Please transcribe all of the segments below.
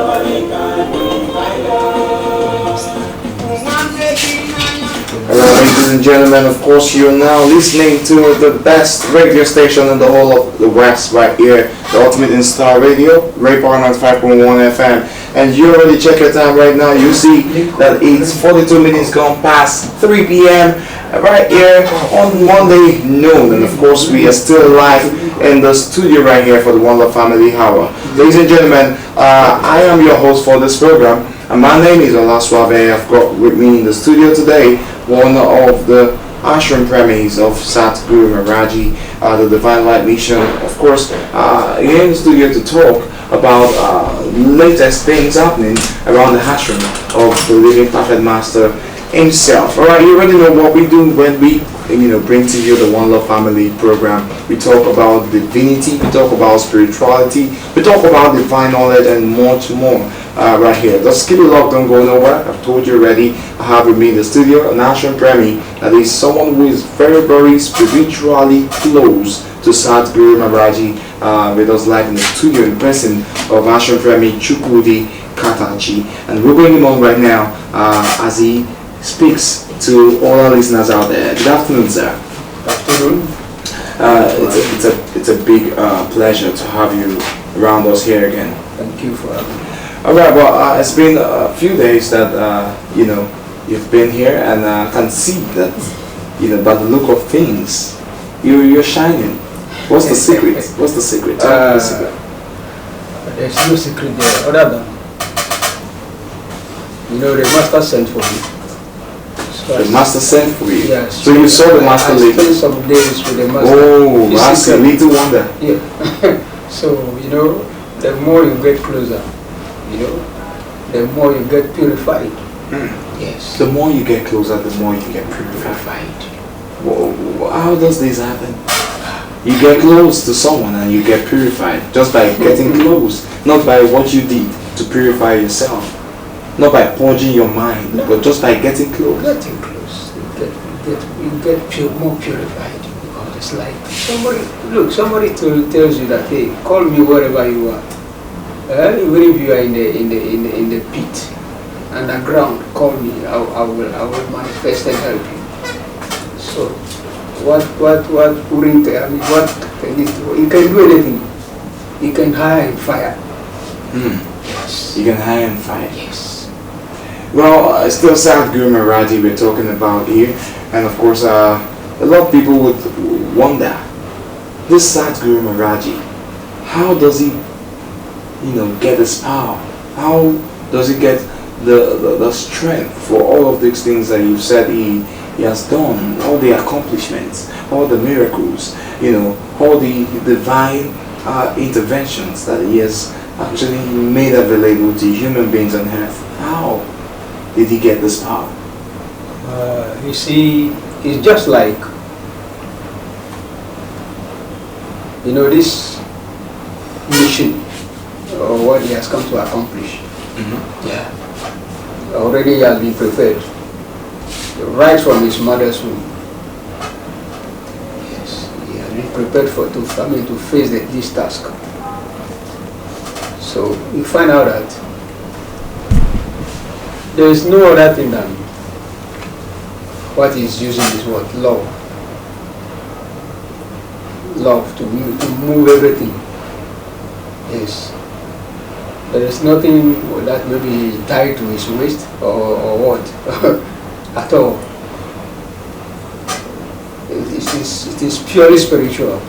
Hello, ladies and gentlemen. Of course, you're now listening to the best radio station in the whole of the West, right here, the Ultimate in Star Radio, Ray Power 95.1 FM. And you already check your time right now. You see that it's 42 minutes gone past 3 p.m. right here on Monday noon. And of course, we are still live in the studio right here for the One Love Family Hour. Ladies and gentlemen, I am your host for this program. And my name is Olaswave. I've got with me in the studio today one of the ashram premies of Saguru Maharaj Ji, the Divine Light Mission. Of course, here in the studio to talk about latest things happening around the ashram of the Living Perfect Master himself. Alright, you already know what we do when we bring to you the One Love Family program. We talk about divinity, we talk about spirituality, we talk about divine knowledge and much more right here. Just keep it locked, don't go nowhere. I've told you already, I have with me in the studio an ashram premi that is someone who is very, very spiritually close to Saguru Maharaj Ji, with us live in the studio in person of ashram premi Chukudi Katachi. And we'll bring him on right now as he speaks to all our listeners out there. Good afternoon, sir. Good afternoon. It's a big pleasure to have you around us here again. Thank you for having me. All right. Well, it's been a few days that you've been here, and I can see that by the look of things, you're shining. What's the secret? What's the secret? Tell me the secret. There's no secret there other than the master sent for me. So The master sent for you. Yes. So you saw the master I later. spent some days with the master. Oh, master, little wonder. Yeah. So the more you get closer, the more you get purified. Yes. The more you get closer, the more you get purified. How does this happen? You get close to someone and you get purified just by getting close, not by what you did to purify yourself, not by purging your mind, but just by getting close. Getting close, you get more purified, because it's like somebody tells you that, hey, call me wherever you are. Even if you are in the pit, underground, call me. I will manifest and help you. So, what you can do anything. You can hire and fire. Yes. You can hire and fire. Yes. Well, still Saguru Maharaj Ji we're talking about here, and of course, a lot of people would wonder, this Saguru Maharaj Ji, how does he, get his power? How does he get the strength for all of these things that you said he has done, all the accomplishments, all the miracles, all the divine interventions that he has actually made available to human beings on earth? How did he get this power? You see, it's just like, this mission, or what he has come to accomplish. Yeah. Already he has been prepared, right from his mother's womb. Yes, he has been prepared to face this task. So you find out that there is no other thing than what he's using is what? Love. Love to move everything. Yes. There is nothing that maybe tied to his waist or what at all. It is purely spiritual.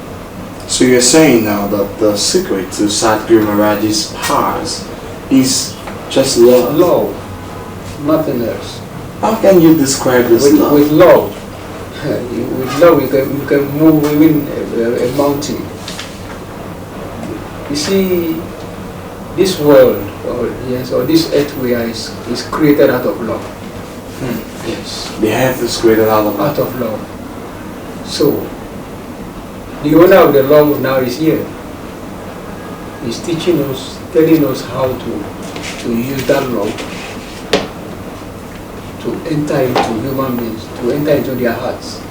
So you're saying now that the secret to Saguru Maharaj Ji's powers is just love? Love, nothing else. How can you describe this love? With love, with love you can move even a mountain. You see, this world, or this earth we are is created out of love. Yes. The earth is created out of love. So, the owner of the love now is here. He's teaching us, telling us how to use that love to enter into human beings, to enter into their hearts.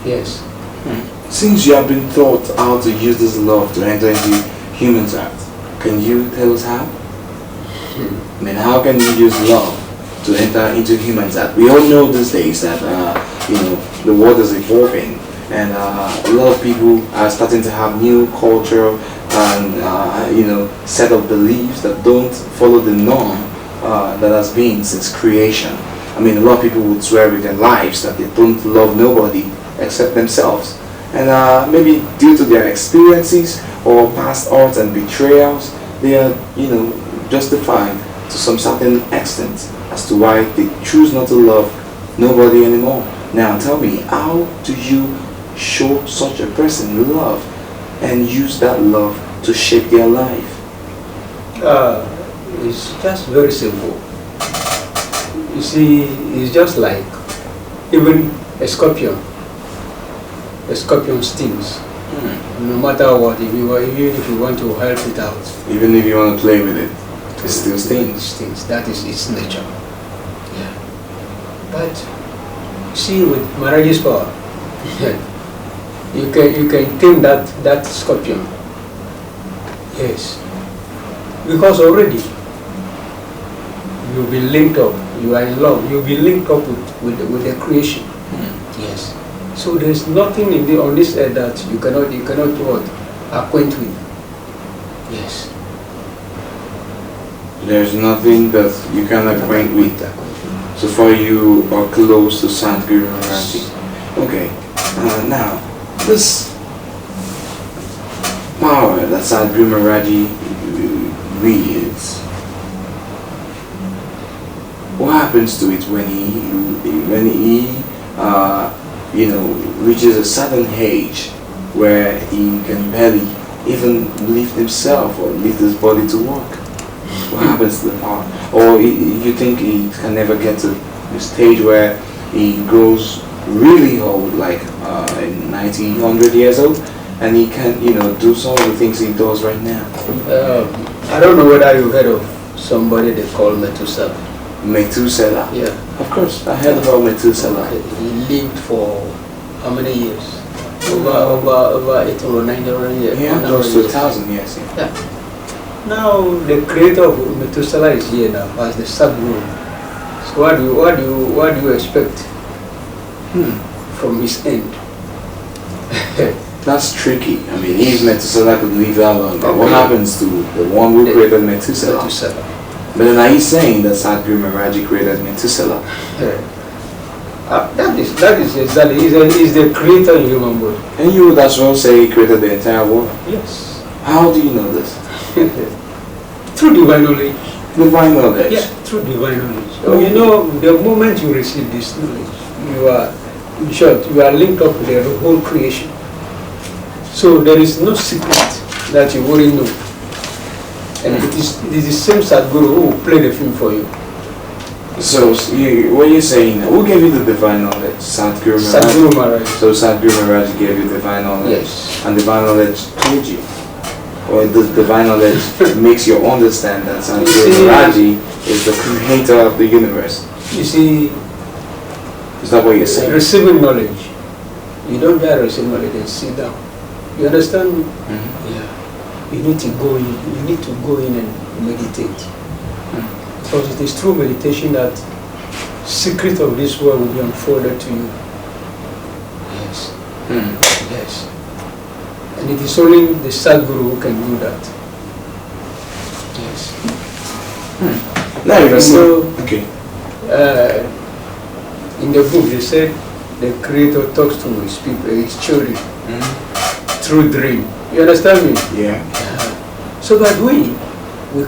Yes. Since you have been taught how to use this love to enter into humans' hearts, can you tell us how? mean, how can you use love to enter into humans that we all know these days that the world is evolving, and a lot of people are starting to have new culture and set of beliefs that don't follow the norm that has been since creation. I mean, a lot of people would swear with their lives that they don't love nobody except themselves, and maybe due to their experiences or past hurts and betrayals, they are justified to some certain extent as to why they choose not to love nobody anymore. Now tell me, how do you show such a person love and use that love to shape their life? It's just very simple. You see, it's just like even a scorpion. A scorpion stings. No matter what, even if you want to help it out. Even if you want to play with it, it still stings. It stings. That is its nature. Yeah. But see, with Maharaj's power, you can tame that scorpion. Yes. Because already you'll be linked up. You are in love. You'll be linked up with the creation. Yes. So there's nothing on this earth that you cannot what acquaint with. Yes. There's nothing that you can acquaint with. So far you are close to Saguru Maharaj Ji. Okay. Now this power that Saguru Maharaj Ji wields, what happens to it when he reaches a certain age where he can barely even lift himself or lift his body to walk? What happens to the power? Or you think he can never get to the stage where he grows really old, like 90, 100 years old, and he can do some of the things he does right now? I don't know whether you heard of somebody they call Methuselah. Methuselah? Yeah. Of course, I heard about Methuselah. He lived for how many years? Over 800 or 900 years. Yeah, close to 1,000 years. Yeah. Now the creator of Methuselah is here now as the Saguru. So what do you expect from his end? That's tricky. I mean, if Methuselah could live that long, okay, what happens to the one who created Methuselah? But then are you saying that Saguru Maharaj Ji created Methuselah? That is exactly, he's the creator in human body. And you would as well say he created the entire world? Yes. How do you know this? Through divine knowledge. Divine knowledge? Yeah, through divine knowledge. So the moment you receive this knowledge, you are, in short, you are linked up with the whole creation. So there is no secret that you wouldn't know. And it is the same Sadguru who will play the film for you. So what you're saying, who gave you the divine knowledge? Saguru Maharaj. So Saguru Maharaj gave you divine knowledge? Yes. And divine knowledge told you? Or the divine knowledge makes you understand that Saguru Maharaj Ji is the creator of the universe? You see, is that what you're saying? Receiving knowledge. You don't just receive knowledge and sit down. You understand me? Yeah. You need to go in. You need to go in and meditate. Because it is through meditation that secret of this world will be unfolded to you. Yes. Yes. And it is only the Sadguru who can do that. Yes. Now okay. In the book they said the Creator talks to his people, his children, through dream. You understand me? Yeah. So that we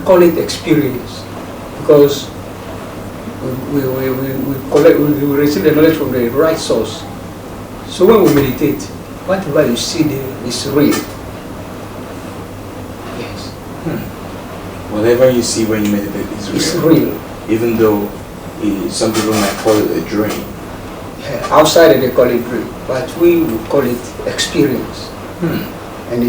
call it experience, because we receive the knowledge from the right source. So when we meditate, whatever you see there is real. Yes. Whatever you see when you meditate is real. It's real. Even though some people might call it a dream. Yeah, outside they call it dream, but we would call it experience. And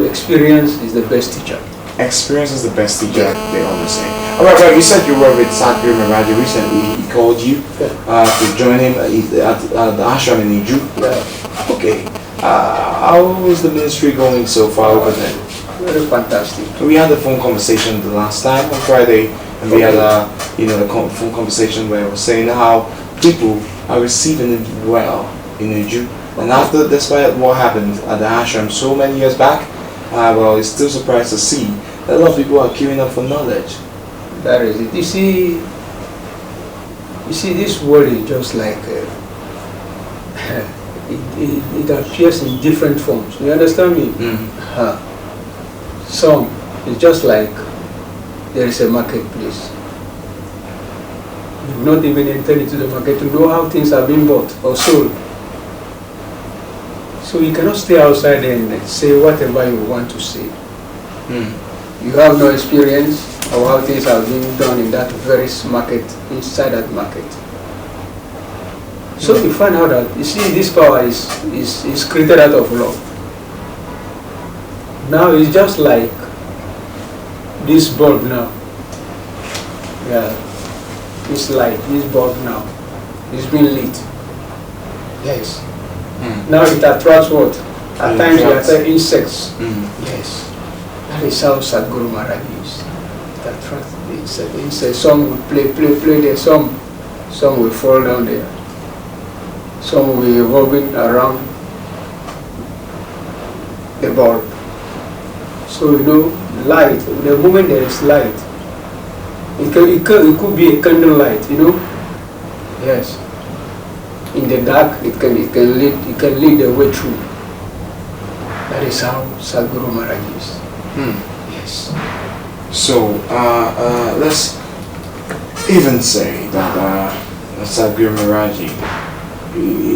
experience is the best teacher. Experience is the best teacher, they always say. Alright, you said you were with Saguru Maharaj Ji recently. He called you to join him at the ashram in Iju. Yeah. Okay. How is the ministry going so far over there? Very fantastic. We had a phone conversation the last time on Friday. and we had the full conversation where I was saying how people are receiving it well in Uju. And after, despite what happened at the ashram so many years back, well, it's still surprised to see that a lot of people are queuing up for knowledge. That is it. You see, this world is just like it appears in different forms. You understand me? Some it's just like there is a marketplace. You've not even entered into the market to know how things are being bought or sold. So you cannot stay outside and say whatever you want to say. You have no experience of how things are being done in that very market, inside that market. So you find out that, you see, this power is created out of love. Now it's just like this bulb now. Yeah, this light, this bulb now, is being lit. Yes. Now it attracts what? At times it attracts insects. Yes. That is how Saguru Maharaj is. It attracts the insects. Some will play there, some will fall down there. Some will be revolving around the bulb. So light, the moment there is light, it could be a candle light, Yes. In the dark, it can lead the way through. That is how Saguru Maharaj is. Yes. So let's even say that Saguru Maharaj Ji,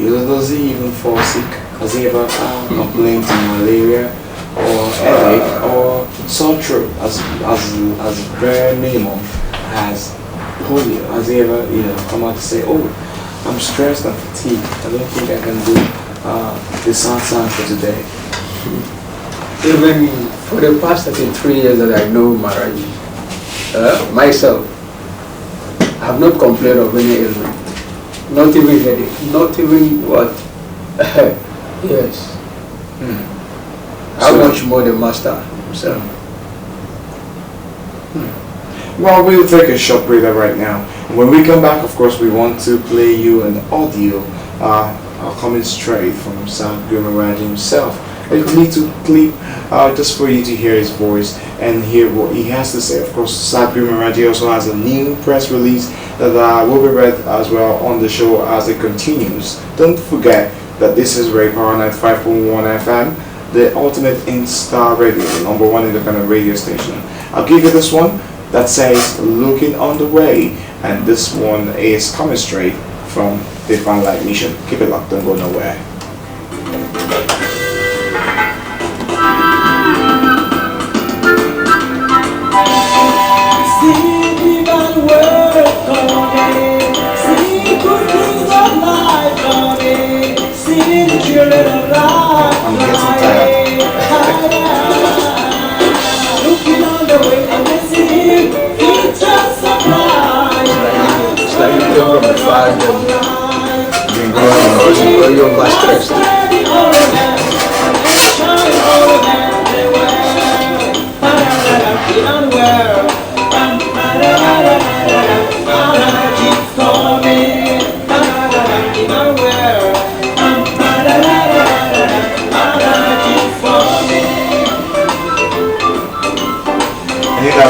does he even fall sick? Has he ever complained of malaria or headache or sore throat as very minimum as polio? Has he ever come out to say, oh, I'm stressed and fatigued, I don't think I can do the satsang for today? Even for the past 33 years that I know Maharaj, myself, I have not complained of any ailment. Not even headache, not even what? Yes. How much more the master himself? Well, we'll take a short breather right now. When we come back, of course, we want to play you an audio coming straight from Saguru Maharaj himself. You need to clip just for you to hear his voice and hear what he has to say. Of course, Saguru Maharaj Ji also has a new press release that will be read as well on the show as it continues. Don't forget that this is Ray Power 95.1 FM, the ultimate in-star radio, the #1 independent radio station. I'll give you this one that says "Looking on the Way," and this one is coming straight from Divine Light Mission. Keep it locked, don't go nowhere. I'm getting tired. Looking on the way and I see it's just surprise. It's like you come from the far and you're over stressed.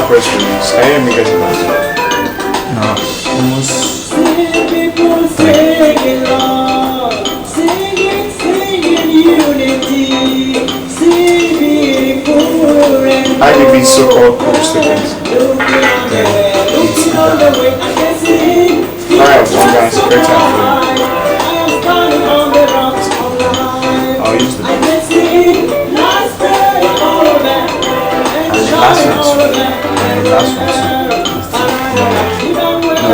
Press release. I am getting that. No, almost. People singing love, singing unity, singing poor and I can be so-called co-stickers. Alright, one guy's a great time for you. I'll use the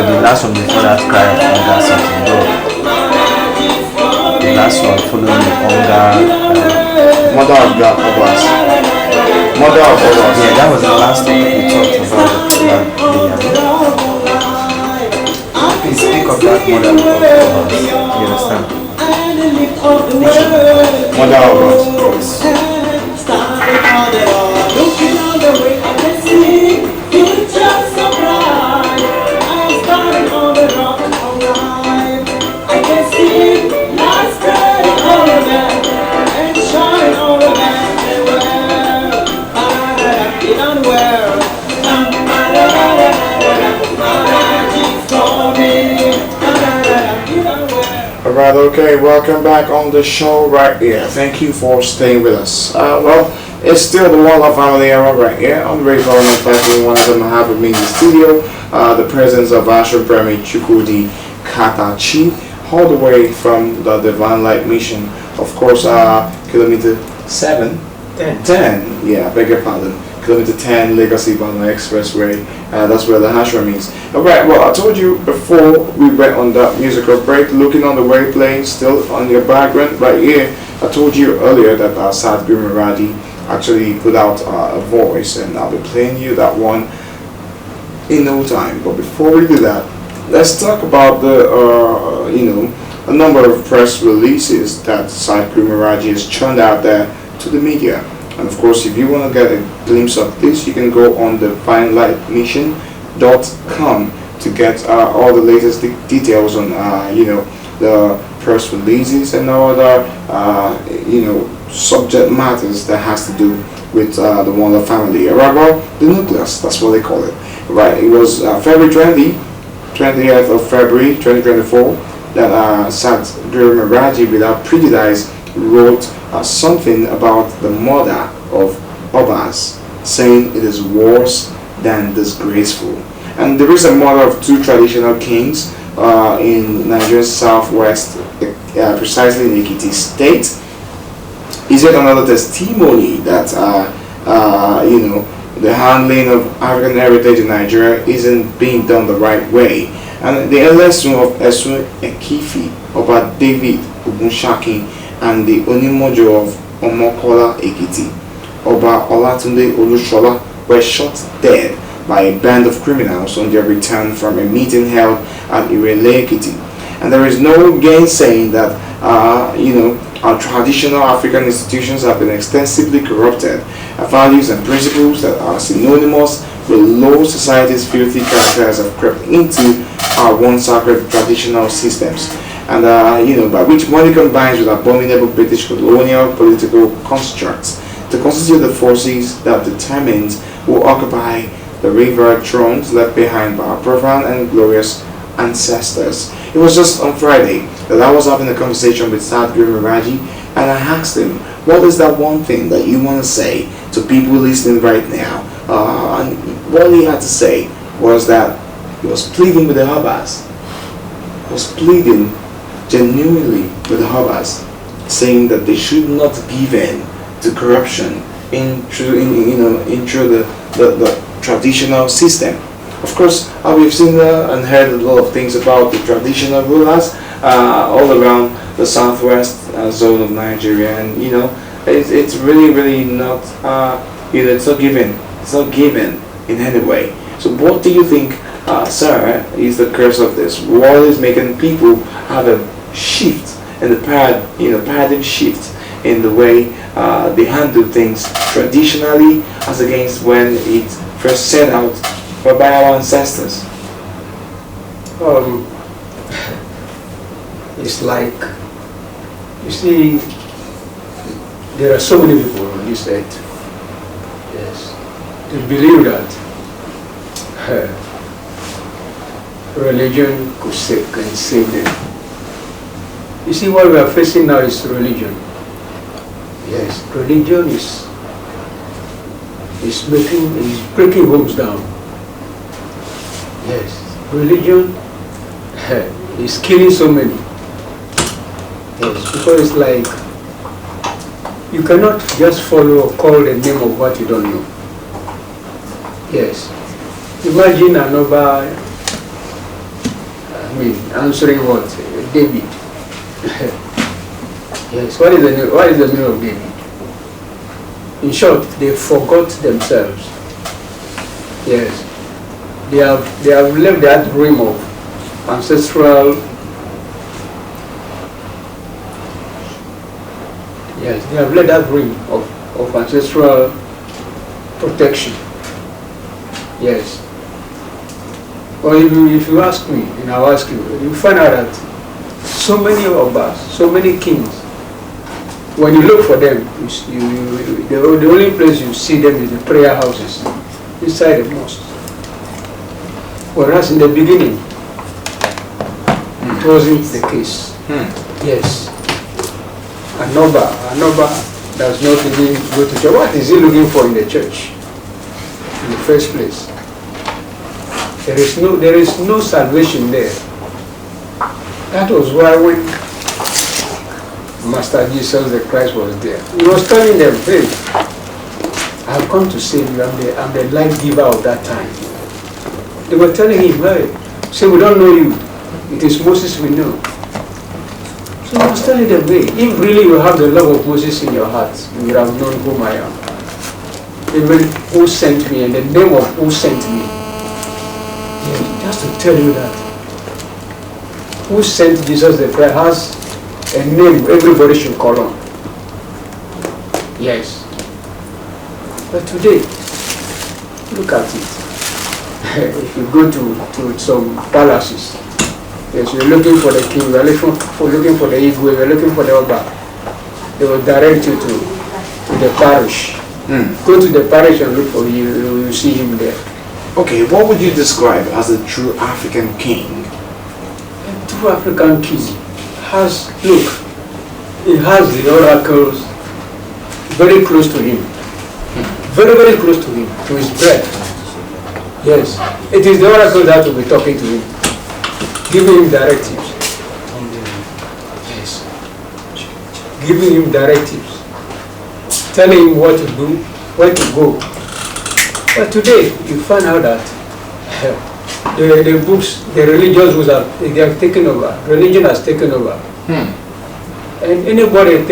the last one before that cry of hunger something though. The last one following the hunger Mother of God of us. Mother of us. yeah, that was the last topic we talked about please speak of that mother of us. You understand? Mother of us. Looking on the way and I see it's just surprise. Alright, okay, welcome back on the show right here. Thank you for staying with us. Well, it's still the One Love Family era right here on the Radio 5.1 FM. I have with me in the studio the presence of Ashram Premi Chukudi Katachi, all the way from the Divine Light Mission. Of course, kilometer 7? 10, yeah, beg your pardon. Kilometer 10, Legacy Bana Expressway. That's where the ashram is. Alright, well, I told you before we went on that musical break, looking on the way playing still on your background right here. I told you earlier that Saguru Maharaj Ji actually put out a voice, and I'll be playing you that one in no time. But before we do that, let's talk about the, a number of press releases that Saguru Maharaj Ji has churned out there to the media. And of course, if you want to get a glimpse of this, you can go on the divinelightmission.com to get all the latest details on the press releases and all other subject matters that has to do with the One Love family. Right, well, the nucleus, that's what they call it. Right, it was February 20th of February 2024 that Saguru Maharaj Ji, without prejudice, wrote something about the murder of Obas, saying it is worse than disgraceful. And there is a murder of 2 traditional kings in Nigeria's southwest, precisely in Ekiti State. Is yet another testimony that the handling of African heritage in Nigeria isn't being done the right way. And the eldest son of Esun Ekifi, Oba David Ogunshaki, and the Onimojo of Omokola Ekiti, Oba Olatunde Olushola, were shot dead by a band of criminals on their return from a meeting held at Irele Ekiti. And there is no gainsaying that our traditional African institutions have been extensively corrupted. Values and principles that are synonymous with low society's filthy characters have crept into our once sacred traditional systems. And by which money combines with abominable British colonial political constructs to constitute the forces that determines who occupy the revered thrones left behind by our profound and glorious ancestors. It was just on Friday that I was having a conversation with Saguru Maharaj Ji, and I asked him, what is that one thing that you want to say to people listening right now? And what he had to say was that he was pleading with the Habas. He was pleading genuinely with the Habas, saying that they should not give in to corruption through the traditional system. Of course, we've seen and heard a lot of things about the traditional rulers all around the southwest zone of Nigeria, and it's really not it's not given. It's not given in any way. So, what do you think, sir, is the curse of this? What is making people have a shift in the paradigm shift in the way they handle things traditionally as against when it first set out by our ancestors? It's like, you see, there are so many people on this earth, yes, to believe that religion can save them. You see, what we are facing now is religion. Yes, religion is breaking homes down. Yes, religion is killing so many. Yes, because it's like you cannot just follow or call the name of what you don't know. Yes, imagine another. Answering what? David. Yes, what is the meaning of David? In short, they forgot themselves. Yes, they have left that dream of ancestral. Yes, they have left that dream of ancestral protection. Yes. Well, if you ask me, and I'll ask you, you find out that so many of us, so many kings, when you look for them, the only place you see them is the prayer houses, inside the mosque. Whereas in the beginning, it wasn't the case. Yes. Anoba does not even go to church. What is he looking for in the church? In the first place. There is no salvation there. That was why when Master Jesus the Christ was there, he was telling them, hey, I have come to save you. I'm the life giver of that time. They were telling him, hey, say we don't know you. It is Moses we know. So I was telling them, hey, if really you have the love of Moses in your heart, you would have known whom I am. Even who sent me and the name of who sent me. Yeah, just to tell you that. Who sent Jesus the Christ has a name everybody should call on. Yes. But today, look at it. If you go to some palaces, yes, you're looking for the king, you're looking for the igwe, you're looking for the oba. They will direct you to the parish. Go to the parish and look for him, you will see him there. Okay, what would you describe as a true African king? A true African king has, look, he has the oracles very close to him. Very, very close to him, to his breath. Yes, it is the oracle that will be talking to him, giving him directives. Yes, giving him directives, telling him what to do, where to go. But today, you find out that the books, the religious books, they have taken over. Religion has taken over. And anybody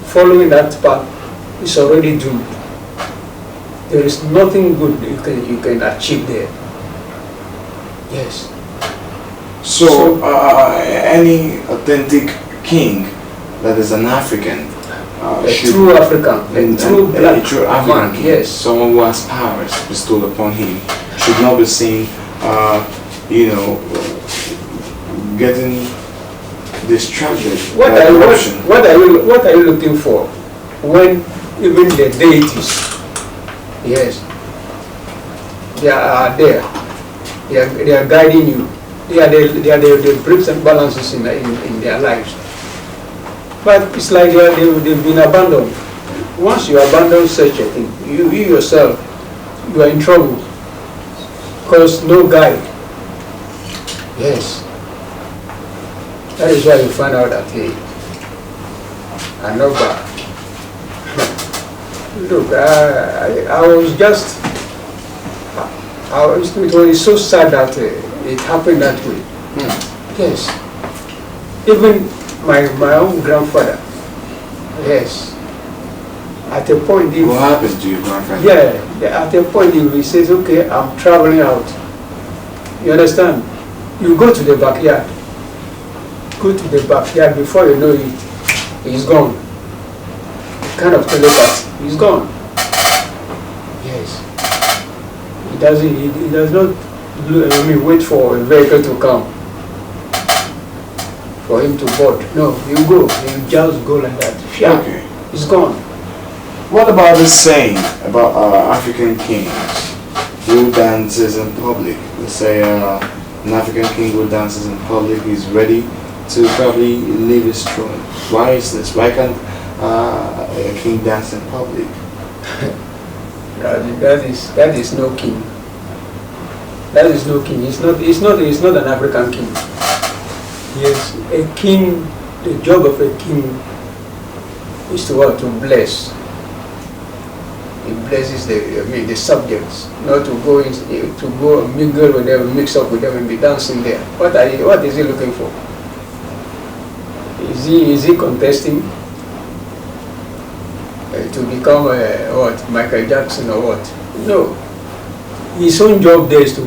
following that path is already doomed. There is nothing good you can achieve there. Yes. So any authentic king that is an African, a true African, a true African man, king, yes. someone who has powers bestowed upon him, should not be seen, getting distracted. What are you looking for when even the deities, yes, they are there, they are guiding you, they are the bricks and balances in their lives. But it's like they've been abandoned. Once you abandon such a thing, you yourself, you are in trouble. Because no guide. Yes. That is why you find out that, hey, I know bad. Look, it was so sad that it happened that way. Yes. Even my own grandfather, yes. At a point, what happened to your grandfather? Yeah, at a point he says, okay, I'm traveling out. You understand? You go to the backyard. Go to the backyard, before you know it, he's gone. Kind of telepathy, he's gone. Yes. He does not wait for a vehicle to come for him to board. No, you go, you just go like that. Okay. He's gone. What about the saying about African kings who dances in public? Let's say an African king who dances in public is ready to probably leave his throne. Why is this? Why can't a king dance in public? That is no king. That is no king. It's not an African king. Yes, a king. The job of a king is to bless. He blesses the subjects, not to go and mingle with them, mix up with them, and be dancing there. What is he looking for? Is he contesting to become Michael Jackson or what? No. His own job there is to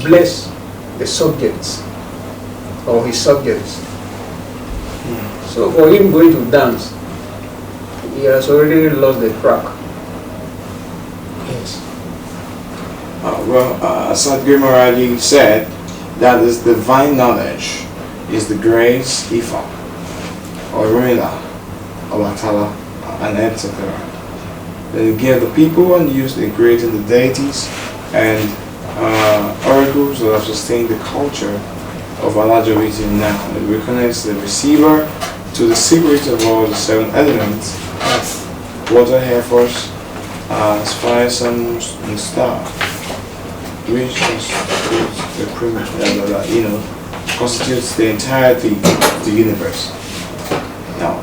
bless the subjects or his subjects. So for him going to dance, he has already lost the track. Yes. Saguru Maharaj Ji said that is divine knowledge is the grace, Ifa, or Rila, Alatala, and etc. They give the people and use the creating the deities and oracles that have sustained the culture of a larger reason now. It reconnects the receiver to the secret of all the 7 elements: water, air, force, fire, sun, and star, which constitutes the constitutes the entirety of the universe. Now,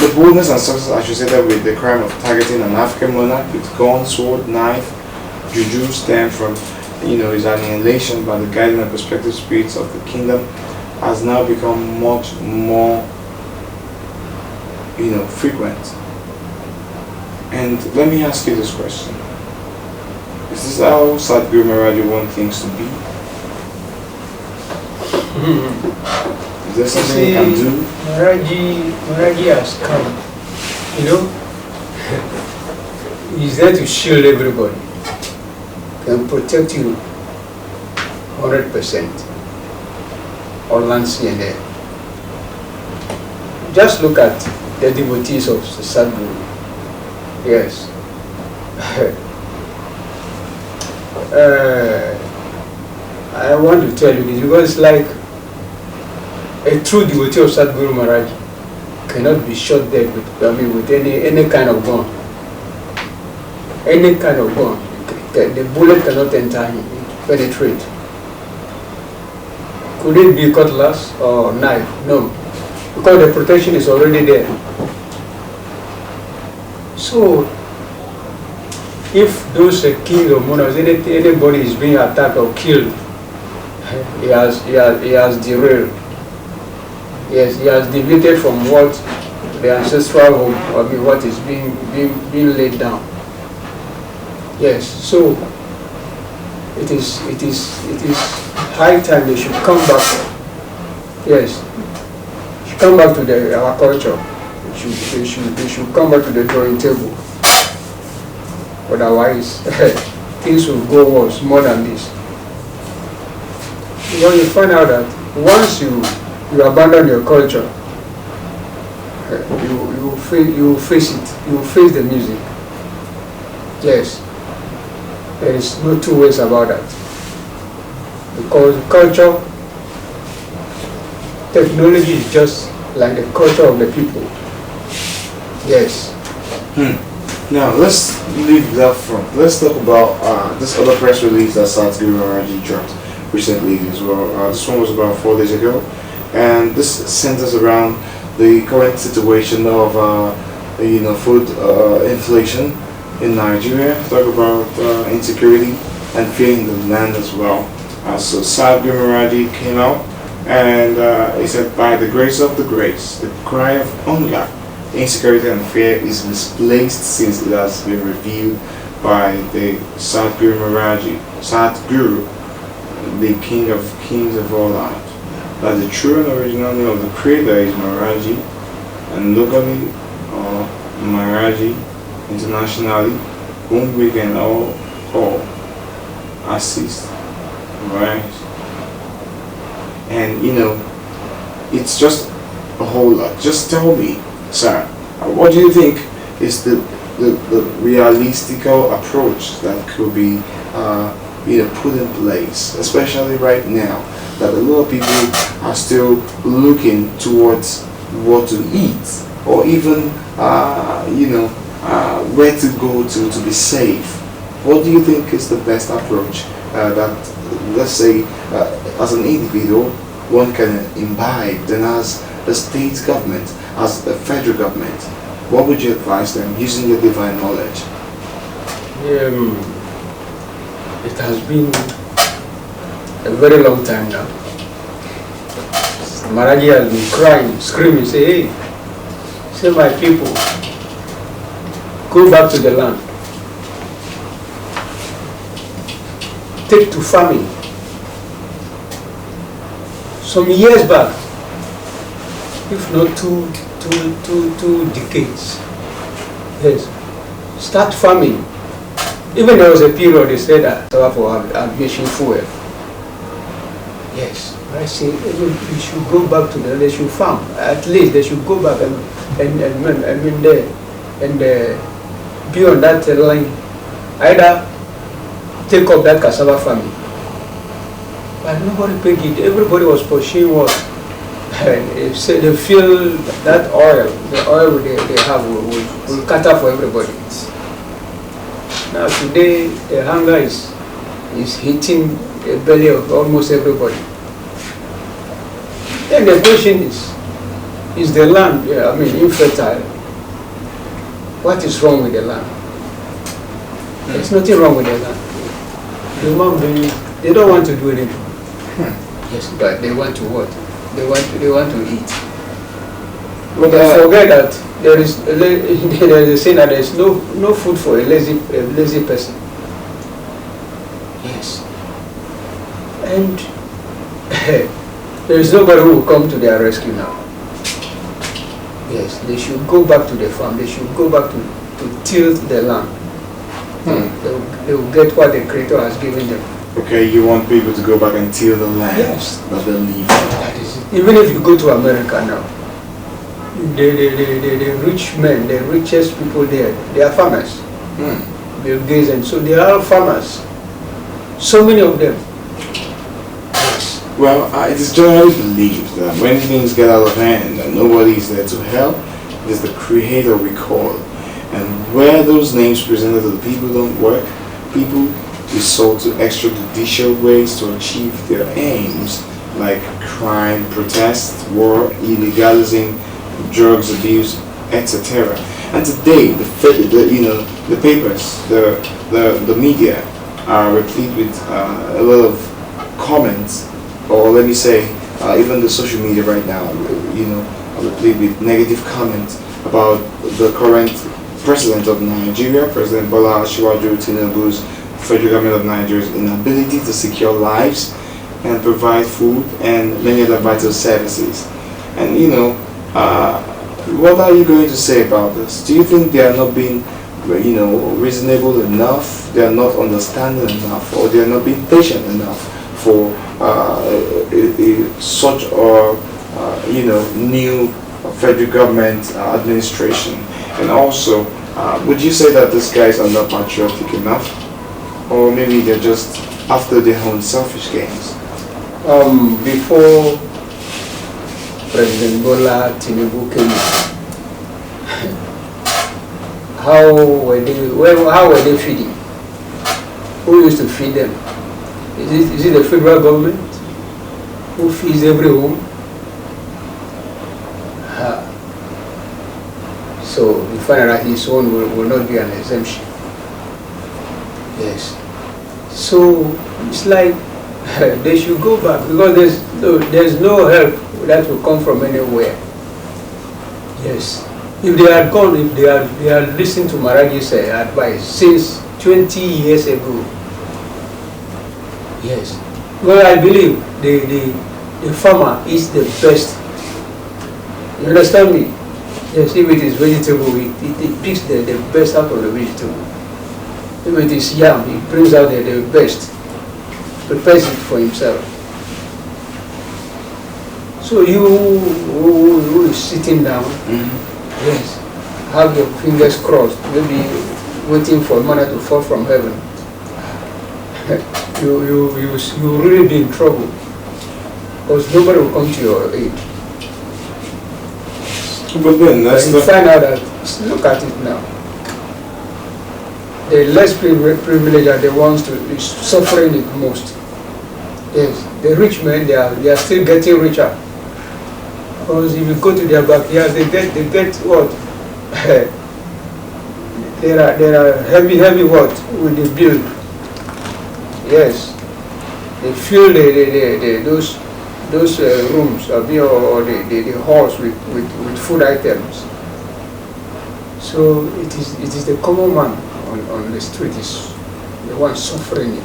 the boldness and success associated with the crime of targeting an African monarch with gun, sword, knife, juju stem from his annihilation by the guiding and prospective spirits of the kingdom has now become much more frequent. And let me ask you this question: is this how Saguru Maharaj Ji wants things to be? Is there something you can do? Maharaj Ji has come, he's there to shield everybody and protect you 100% on land, sea and air. Just look at the devotees of the Sadguru. Yes. I want to tell you this because it's like a true devotee of Saguru Maharaj cannot be shot dead with any kind of gun. Any kind of gun. The bullet cannot enter him, penetrate. Could it be cutlass or knife? No. Because the protection is already there. So, if those kings or monarchs, anybody is being attacked or killed, he has derailed. Yes, he has deviated from what the ancestral home, what is being laid down. Yes, so it is high time they should come back. Yes, should come back to our culture. They should come back to the drawing table. Otherwise, things will go worse, more than this. When you find out that once you abandon your culture, you face it. You face the music. Yes, there is no two ways about that. Because culture, technology is just like the culture of the people. Yes. Now let's leave that from. Let's talk about this other press release that Saguru Maharaj Ji dropped recently as well. This one was about 4 days ago, and this centers around the current situation of food inflation in Nigeria. Talk about insecurity and fear in the land as well. So Saguru Maharaj Ji came out and he said, by the grace of the grace, the cry of hunger, insecurity and fear is misplaced since it has been revealed by the Saguru Maharaj Ji, Sadguru, the King of Kings of all lands, that the true and original name of the Creator is Maharaj Ji, and locally or Maharaj Ji, internationally, whom we can all assist, right? And it's just a whole lot. Just tell me, sir, what do you think is the realistical approach that could be put in place, especially right now that a lot of people are still looking towards what to eat, or even where to go to be safe? What do you think is the best approach that, let's say, as an individual, one can imbibe, then as a state government, as a federal government? What would you advise them using your divine knowledge? It has been a very long time now. Maharaj Ji has been crying, screaming, say, hey, say my people, go back to the land. Take to farming. Some years back, if not two decades, yes, start farming. Even there was a period they said that for aviation fuel. Yes, I say we should go back to they should farm. At least they should go back and be on that line. Either take up that cassava farming. But nobody paid it. Everybody was pursuing what? They said they feel that oil, the oil they have will cater for everybody. Now today the hunger is hitting the belly of almost everybody. Then the question is the land, infertile? What is wrong with the land? There's nothing wrong with the land. The man, they don't want to do anything. Yes, but they want to what? They want to eat. But they forget that there is a saying that there is no food for a lazy person. Yes. And there is nobody who will come to their rescue now. Yes, they should go back to the farm. They should go back to till the land. They will get what the Creator has given them. Okay, you want people to go back and till the land that they leave. That is it. Even if you go to America now, the rich men, the richest people there, they are farmers. Bill Gates, and so they are all farmers. So many of them. Yes. Well, it is generally believed that when things get out of hand and nobody is there to help, it is the Creator we call. And where those names presented to the people don't work, people resort to extrajudicial ways to achieve their aims, like crime, protest, war, illegalism, drugs abuse, etc. And today, the papers, the media are replete with a lot of comments, or let me say, even the social media right now, are replete with negative comments about the current President of Nigeria, President Bola Ashwaju Tinubu's federal government of Nigeria's inability to secure lives and provide food and many other vital services. And what are you going to say about this? Do you think they are not being, reasonable enough? They are not understanding enough, or they are not being patient enough for such a new federal government administration? And also, would you say that these guys are not patriotic enough? Or maybe they're just after their own selfish gains? Before President Bola Tinubu came, how were they feeding? Who used to feed them? Is it the federal government who feeds every home? So you find that his own will not be an exemption. Yes. So it's like they should go back, because there's no help that will come from anywhere. Yes. If they had gone, if they had listened to Maharaj's advice since 20 years ago. Yes. Well, I believe the farmer is the best. You understand me? Yes, if it is vegetable, it picks the best out of the vegetable. If it is yam, he brings out the best, prepares it for himself. So you who is sitting down, yes, have your fingers crossed, maybe waiting for manna to fall from heaven. you really be in trouble, because nobody will come to your aid. But then you find out that, look at it now. The less privileged are the ones to be suffering it most. Yes, the rich men, they are still getting richer. Because if you go to their backyard, they get what? there are heavy what with the build. Yes, they fill those rooms or the halls with food items. So it is the common man on the street is the one suffering it.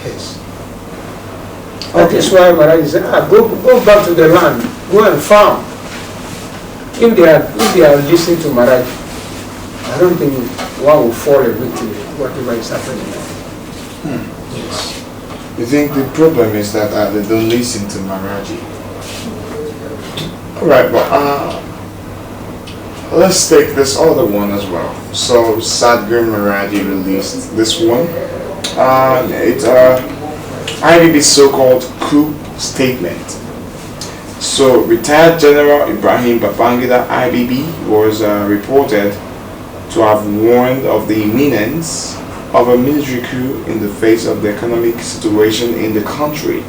Yes. That is why Maharaj said, go back to the land, go and farm. If they are listening to Maharaj, I don't think one will fall a victim to whatever is happening now. Yes. You think the problem is that they don't listen to Maharaji? Alright, but let's take this other one as well. So Saguru Maharaj Ji released this one. IBB's so-called coup statement. So, retired General Ibrahim Babangida IBB was reported to have warned of the imminence of a military coup in the face of the economic situation in the country.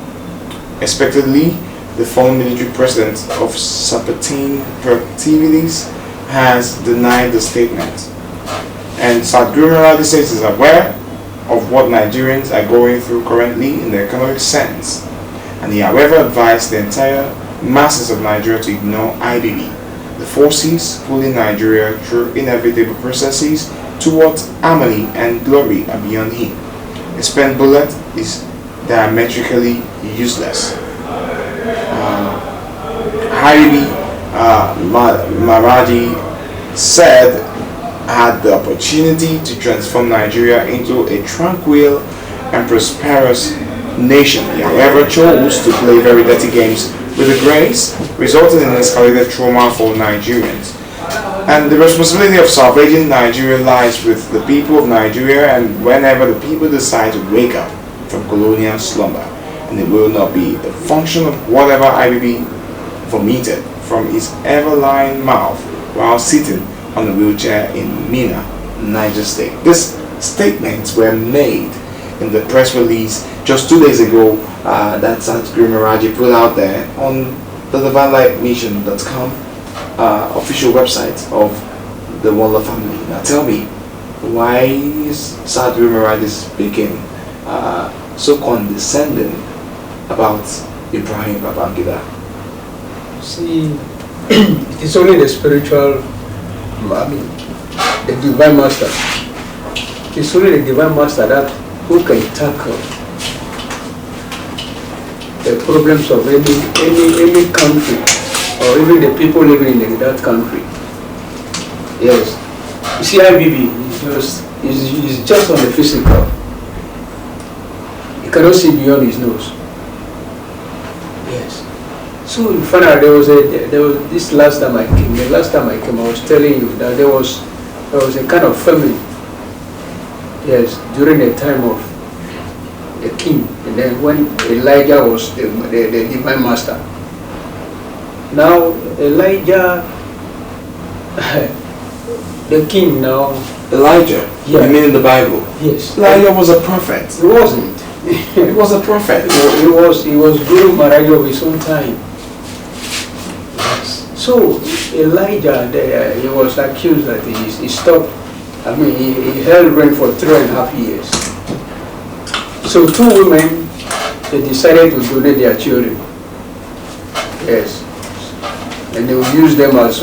Expectedly, the former military president of certain activities has denied the statement. And Saguru Maharaj Ji says is aware of what Nigerians are going through currently in the economic sense, and he however advised the entire masses of Nigeria to ignore IBB, the forces pulling Nigeria through inevitable processes towards harmony and glory are beyond him. A spent bullet is diametrically useless. IBB Maharaj Ji said had the opportunity to transform Nigeria into a tranquil and prosperous nation. He however chose to play very dirty games with the grace, resulting in escalated trauma for Nigerians. And the responsibility of salvaging Nigeria lies with the people of Nigeria, and whenever the people decide to wake up from colonial slumber, and it will not be the function of whatever IBB vomited from his ever-lying mouth while sitting on a wheelchair in Mina, Niger State. These statements were made in the press release just 2 days ago that Saguru Maharaj Ji put out there on the divinelightmission.com official website of the Walla family. Now tell me, why is Saguru Maharaj Ji speaking so condescending about Ibrahim Babangida? See, it is only the spiritual, the divine master. It is only the divine master that who can tackle the problems of any country, or even the people living in that country. Yes. You see, IBB is just on the physical. You cannot see beyond his nose. Yes. So in fact, there was this last time I came. The last time I came, I was telling you that there was a kind of famine. Yes, during the time of the king, and then when Elijah was the divine master. Now Elijah, the king now. Elijah? Yeah. You mean in the Bible? Yes. Elijah was a prophet. He wasn't. He was a prophet. He was Guru Maharaj of his own time. Yes. So Elijah, he was accused that he stopped. I mean, he held reign for 3.5 years. So 2 women, they decided to donate their children. Yes. And they would use them as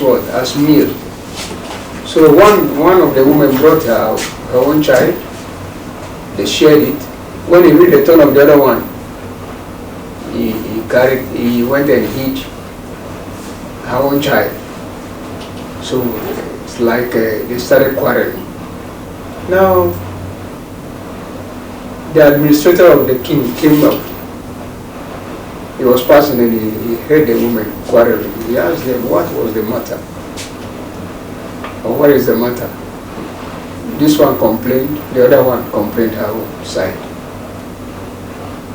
what? As meal. So one of the women brought her own child. They shared it. When he reached the turn of the other one, he went and hid her own child. So it's like they started quarreling. Now, the administrator of the king came up. He was passing and he heard the woman quarreling. He asked them, what was the matter? Or what is the matter? This one complained, the other one complained her own side.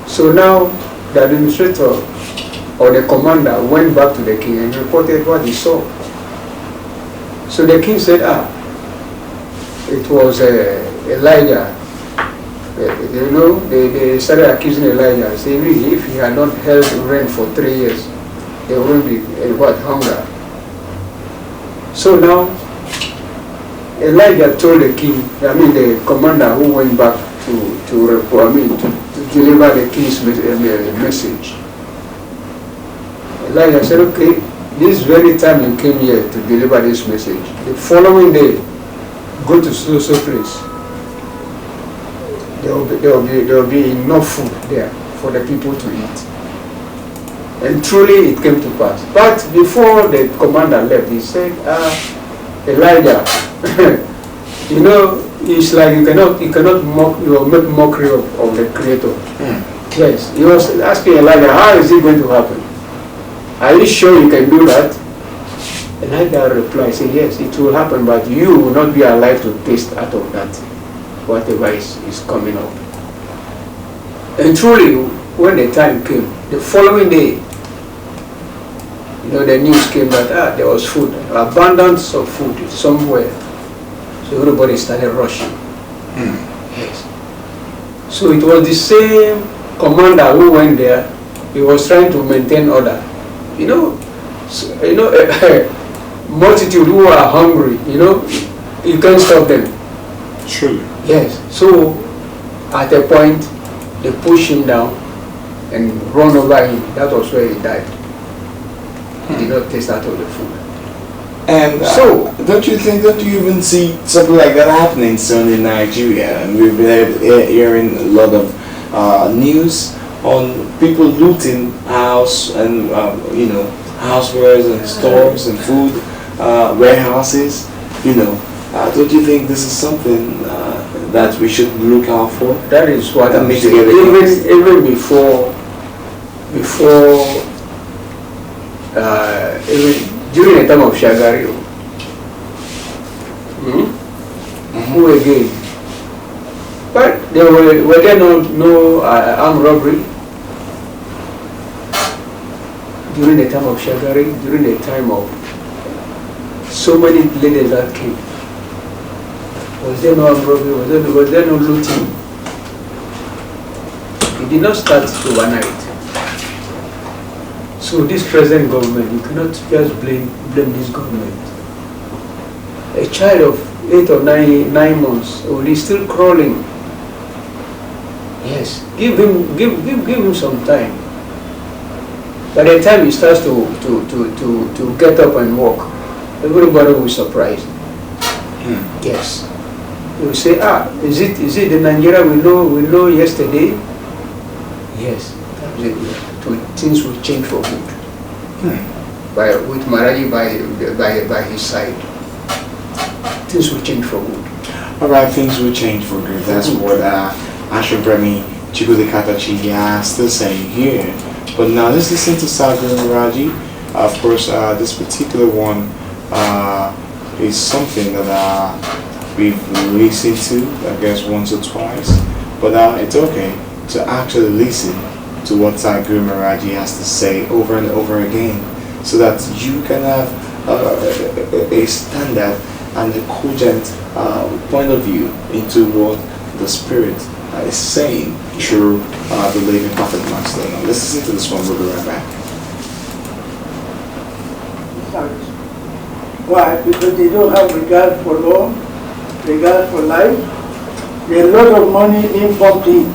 So now the administrator or the commander went back to the king and reported what he saw. So the king said, it was Elijah. You know, they started accusing Elijah, saying if he had not held reign for 3 years, there wouldn't be hunger. So now Elijah told the king, the commander who went back to deliver the king's message. Elijah said, okay, this very time you came here to deliver this message, the following day, go to so place. There will be enough food there for the people to eat. And truly it came to pass. But before the commander left, he said, Elijah, you know, it's like you cannot make mockery of the Creator. Yes, he was asking Elijah, how is it going to happen? Are you sure you can do that? Elijah replied, said, yes, it will happen, but you will not be alive to taste out of that, whatever is coming up. And truly, when the time came, the following day, the news came that there was food, abundance of food somewhere. So everybody started rushing. Yes. So it was the same commander who went there. He was trying to maintain order. Multitude who are hungry. You can't stop them. True. Yes. So at a point, they pushed him down and run over him. That was where he died. He did not taste out of the food. And so, don't you even see something like that happening soon in Nigeria? And we've been hearing a lot of news on people looting house and housewares and stores and food warehouses. Don't you think this is something that we should look out for? That is what I'm saying. Even before even during the time of Saguru, who again? But there were there no armed robbery during the time of Saguru, during the time of so many leaders that came. Was there no armed robbery? Was there no looting? It did not start overnight. So this present government, you cannot just blame this government. A child of 8 or 9 months old is still crawling. Yes, give him some time. By the time he starts to get up and walk, everybody will be surprised. Yes. They will say, is it the Nigeria we know yesterday? Yes. Things will change for good. With Maharaji by his side, things will change for good. Alright, things will change for good. That's what Ashabremi Chibudikatachi is still saying here. But now let's listen to Saguru Maharaj Ji. Of course, this particular one is something that we've listened to, I guess, once or twice. But it's okay to actually listen to what Saguru Maharaj Ji has to say over and over again, so that you can have a standard and a cogent point of view into what the Spirit is saying through the living Prophet Master. Now, let's listen to this one. We'll be right back. Why? Because they don't have regard for law, regard for life. There's a lot of money being pumped in.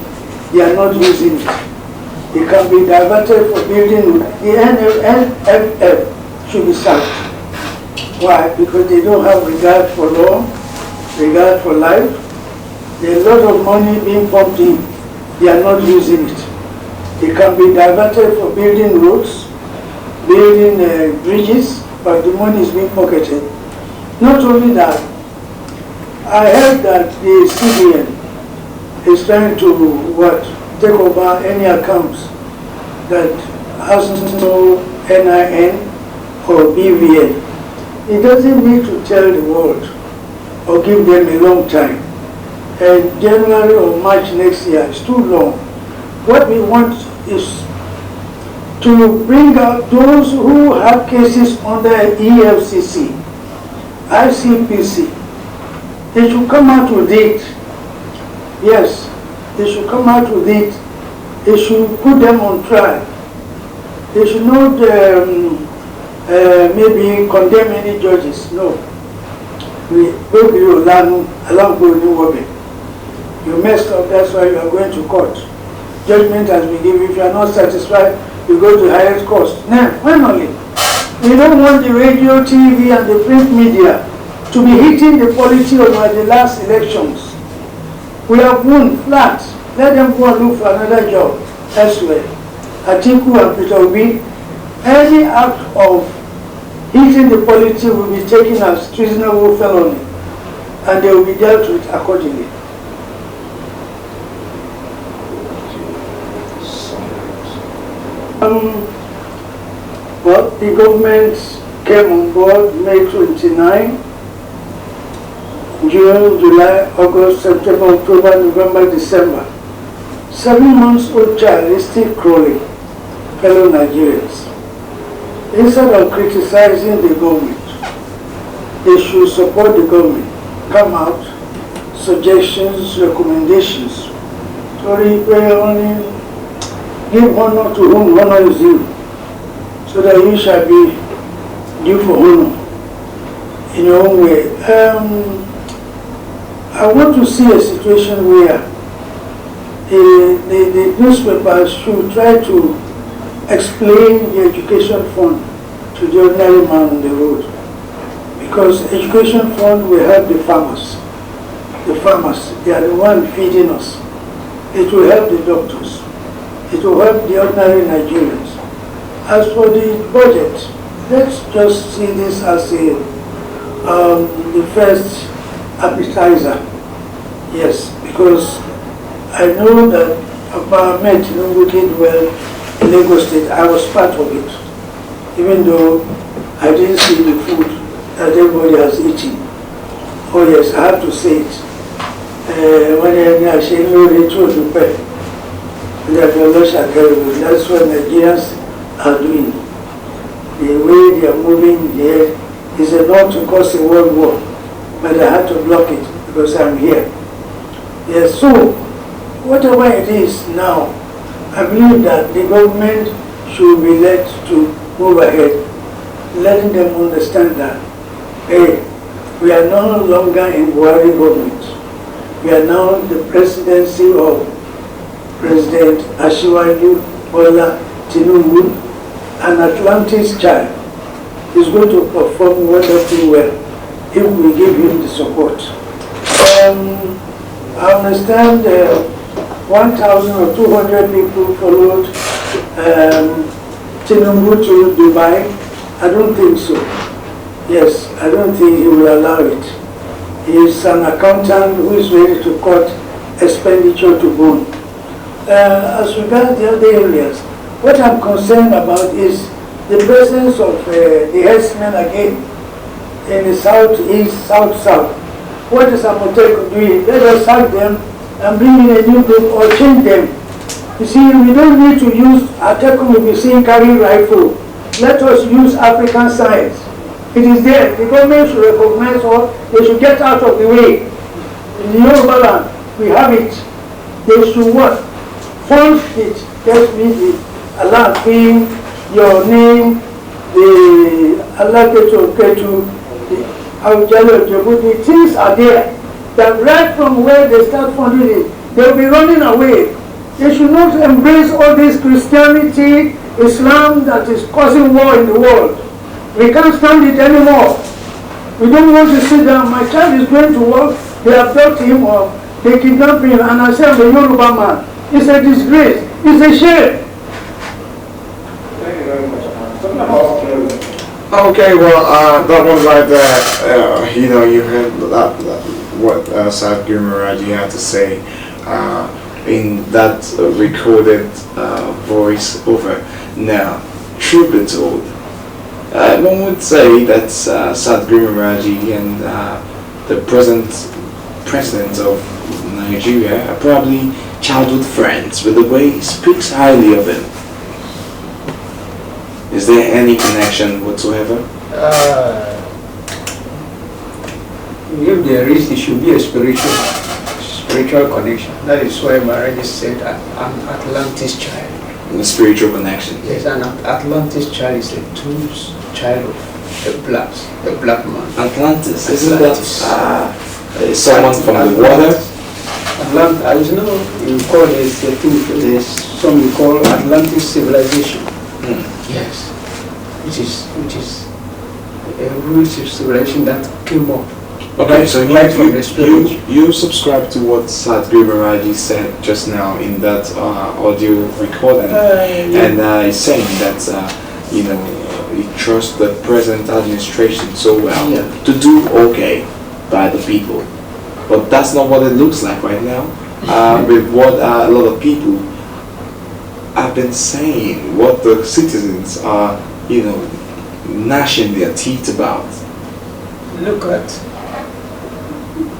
They are not using it. It can be diverted for building. The NFF should be sacked. Why? Because they don't have regard for law, regard for life. There's a lot of money being pumped in. They are not using it. It can be diverted for building roads, building bridges, but the money is being pocketed. Not only that, I heard that the CBN is trying to take over any accounts that has no NIN or BVN. It doesn't need to tell the world or give them a long time. January or March next year is too long. What we want is to bring out those who have cases under EFCC, ICPC. They should come out with it. Yes, they should come out with it. They should put them on trial. They should not maybe condemn any judges. No. You messed up, that's why you are going to court. Judgment has been given. If you are not satisfied, you go to highest cost. Now, finally, we don't want the radio, TV, and the print media to be hitting the polity of the last elections. We have won flat. Let them go and look for another job elsewhere. Atiku and Peter Obi, any act of hitting the polity will be taken as treasonable felony, and they will be dealt with accordingly. But the government came on board May 29, June, July, August, September, October, November, December. 7-month-old child is still crawling, fellow Nigerians. Instead of criticizing the government, they should support the government. Come out, suggestions, recommendations. Sorry, we only give honor to whom honor is due, so that you shall be due for honor in your own way. I want to see a situation where the newspapers should try to explain the education fund to the ordinary man on the road. Because education fund will help the farmers. The farmers, they are the ones feeding us. It will help the doctors. It will help the ordinary Nigerians. As for the budget, let's just see this as the first appetizer. Yes, because I know that Papa met we did well in Lagos State. I was part of it, even though I didn't see the food that everybody has eaten. Oh yes, I have to say it. When I say no, they chose to pay. That's what Nigerians are doing. The way they are moving there is enough to cause a world war, but I had to block it because I'm here. Yes, so whatever it is now, I believe that the government should be led to move ahead, letting them understand that, hey, we are no longer in Buhari government. We are now the presidency of President Asiwaju Bola Tinubu, an Atlantis child, is going to perform wonderfully well if we give him the support. I understand 1,000 or 200 people followed Tinubu to Dubai. I don't think so. Yes, I don't think he will allow it. He is an accountant who is ready to cut expenditure to bone. As regards the other areas, what I'm concerned about is the presence of the herdsmen again in the southeast, south-south. What is Amoteco doing? Let us sack them and bring in a new group or change them. You see, we don't need to use Ateco will be seen carrying rifle. Let us use African science. It is there. The government should recognize or they should get out of the way. In the Yoruba land, we have it. They should what? Fund it. Just mean the Alaafin, your name, the Alaketo Ketu, the Aujalo Djibouti, things are there. That right from where they start funding it, they'll be running away. They should not embrace all this Christianity, Islam that is causing war in the world. We can't stand it anymore. We don't want to sit down. My child is going to work, they abduct him or they kidnap him, and I say I'm a Yoruba man. It's a disgrace. It's a shame. Thank you very much. Talking about Okay, well, that one right there, you heard what Saguru Maharaj Ji had to say in that recorded voice over. Now, truth be told, one would say that Saguru Maharaj Ji and the present president of Nigeria are probably childhood friends with the way he speaks highly of him. Is there any connection whatsoever? If there is, it should be a spiritual connection. That is why Maharaj said an Atlantis child. The spiritual connection. Yes, an Atlantis child is a true child of the black man. Atlantis, isn't that someone from the water? Atlantis, you call it a thing, there's some you call Atlantis civilization. Yes, which is a real civilization that came up. Okay, so right from the spirit. You subscribe to what Saguru Maharaj Ji said just now in that audio recording, and he's saying that he trusts the present administration so well to do okay by the people, but that's not what it looks like right now. With what a lot of people have been saying, what the citizens are, gnashing their teeth about. Look at,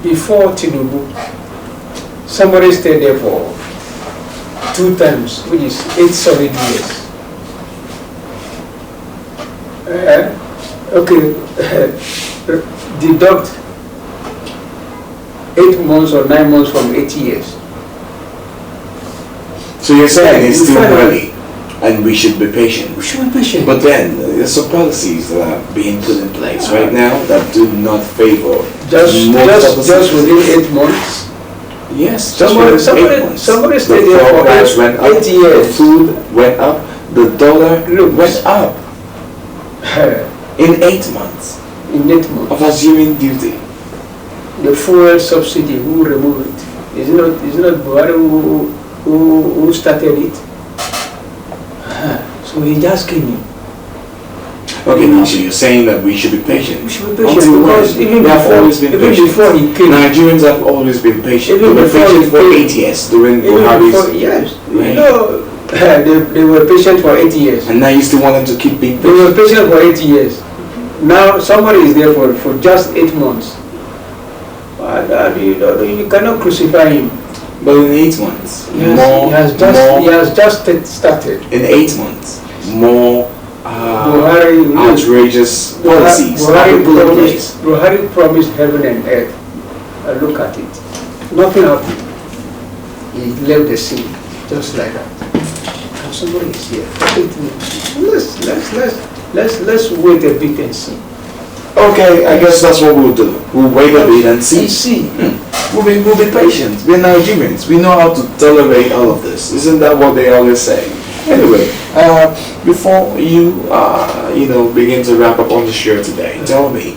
before Tinubu, somebody stayed there for 2 times, which is 8 solid years. Okay, deduct 8 months or 9 months from 8 years. So you're saying Yeah, it's you still find out- early and we should be patient. We should be patient. But then there's some policies that are being put in place right now that do not favor just most of the within citizens. 8 months. Yes, just Somebody- within somebody- 8 months. somebody The stayed there fuel for price went up, 8 years. the food went up, the dollar Look. went up in 8 months In 8 months. of assuming duty. The fuel subsidy, who removed it? Is it not Buhari who started it? So he just came in. Okay, now so you're saying that we should be patient. We should be patient Until because when? even We have before, always been even patient. before he came, Nigerians have always been patient. Even They were before patient he for came- 8 years during even before, Buhari's, yes, Right. you know, they were patient for 8 years. and now you still want them to keep being They were patient. patient for 8 years. Now somebody is there for just 8 months. You cannot crucify him. But in 8 months, He more, has just started. in 8 months, more Buhari, outrageous policies have been put in place. Buhari promised heaven and earth. Look at it. Nothing happened. He left the scene just like that. And somebody is here. Let's wait a bit and see. Okay, I guess that's what we'll do. We'll wait a bit and see. See. We'll be patient. We're Nigerians. We know how to tolerate all of this. Isn't that what they always say? Anyway, before you begin to wrap up on the show today, tell me,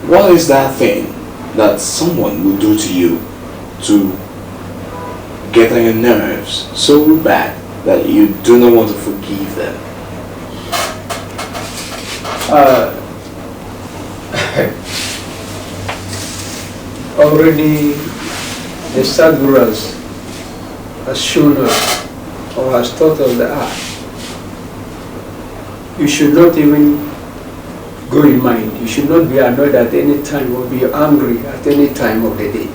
what is that thing that someone will do to you to get on your nerves so bad that you do not want to forgive them? Already the Sadguras has shown us or has taught us that you should not even go in mind. You should not be annoyed at any time or be angry at any time of the day.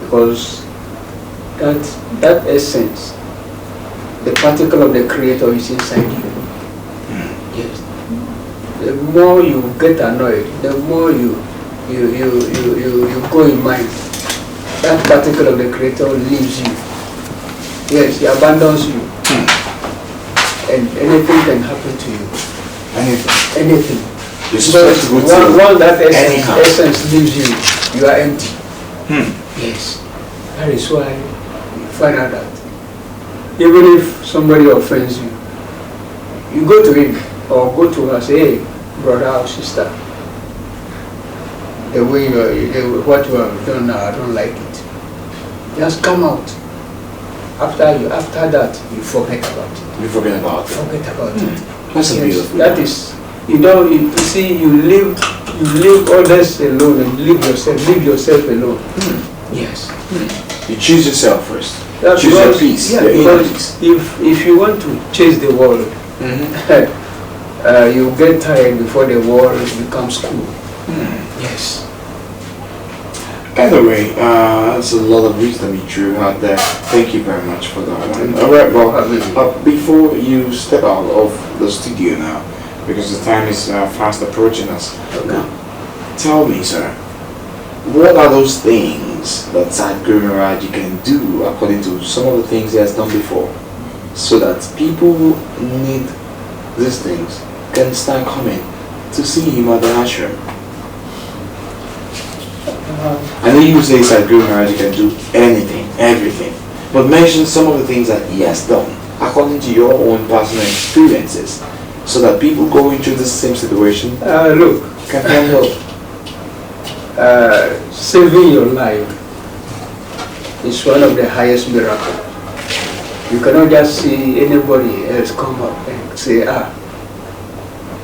Because that essence, the particle of the Creator is inside you. Yes. The more you get annoyed, the more you go in mind. That particle of the Creator leaves you. Yes, he abandons you. And anything can happen to you. Anything. You're supposed to go to Once that anyhow. essence leaves you, you are empty. Yes. That is why you find out that even if somebody offends you, you go to him or go to her and say, hey, brother or sister, the way what you have done now, I don't like it. Just come out. After that, you forget about it. You forget about it. Forget about it. That's a Yes, beautiful that one. is, you see, you leave others alone and leave yourself alone. Yes. You choose yourself first. That's Choose your because- peace, yeah, your inner because peace. if you want to chase the world, you get tired before the world becomes cool. Yes. Anyway, that's a lot of wisdom you drew out there. Thank you very much for that one. Alright, well, before you step out of the studio now, because the time is fast approaching us, now, tell me, sir, what are those things that Saguru Maharaj Ji can do according to some of the things he has done before, so that people who need these things can start coming to see him at the ashram? I know you say Saguru Maharaj Ji can do anything, everything, but mention some of the things that he has done according to your own personal experiences, so that people going through the same situation Look, can find help. saving your life is one of the highest miracles. You cannot just see anybody else come up and say,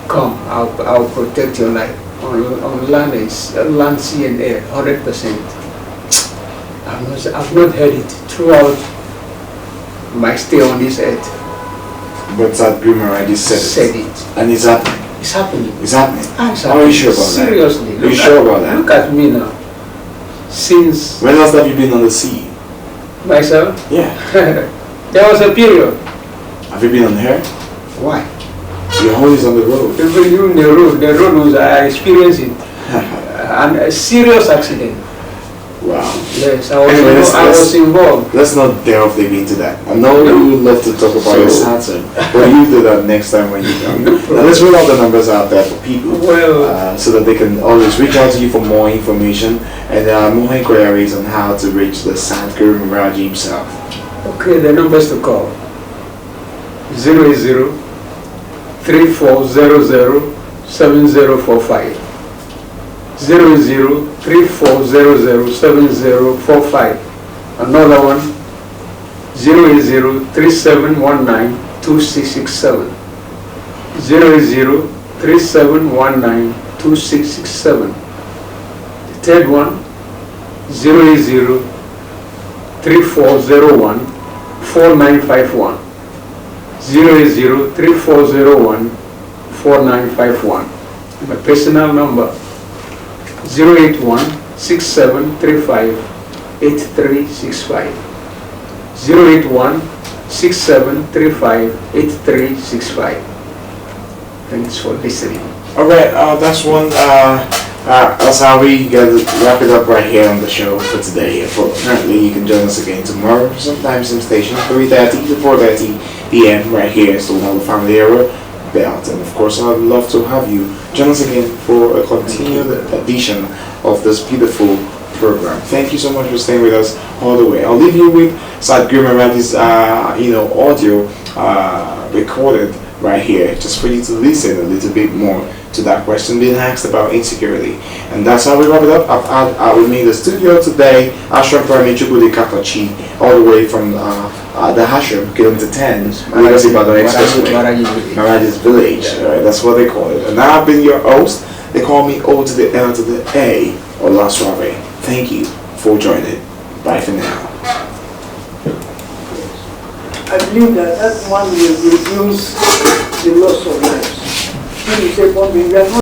come, I'll protect your life. On land, sea and air, 100%. I've not heard it throughout my stay on this earth. But Saguru Maharaj Ji said it. And it's happening. It's happening. It's happening. It's How are you happening. sure about that? Seriously. Are you sure about that? Look at me now. Since When last have you been on the sea? Myself? Yeah. There was a period. Have you been on here? Why? You're always on the road. Even you the road was, I experienced it. And a serious accident. Wow. Yes, Anyway, I was involved. Let's not delve deep into that. I know you love to talk about your Saturn, but you do that next time when you come. Now let's roll out the numbers out there for people, Well, so that they can always reach out to you for more information and more inquiries on how to reach the Saguru Maharaj Ji himself. okay, the numbers to call. 080-3400-7045. 080-3400-7045. Another one, 080-3719-2667. 080-3719-2667. The third one, 080-3401-4951. 080-3401-4951. My personal number, 081-6735-8365. 081-6735-8365. Thanks for listening. Alright, that's one. That's how we gotta wrap it up right here on the show for today. Apparently, you can join us again tomorrow, sometime same station, 3:30 to 4:30 p.m. right here, so now the family era belt. And of course, I'd love to have you join us again for a continued edition of this beautiful program. Thank you so much for staying with us all the way. I'll leave you with Saguru Maharaj Ji's audio recorded right here, just for you to listen a little bit more to that question being asked about insecurity. And that's how we wrap it up. I will meet the studio today, Ashram Prime Chukudi Kakachi, all the way from the Ashram, kilometer 10, Legacy Badon Expressway, Maharaj's Village. Alright, that's what they call it. And I've been your host. They call me O to the L to the A, or La Suave. Thank you for joining. Bye for now. I believe that one will reduce the loss of lives. When you say bombing, we are not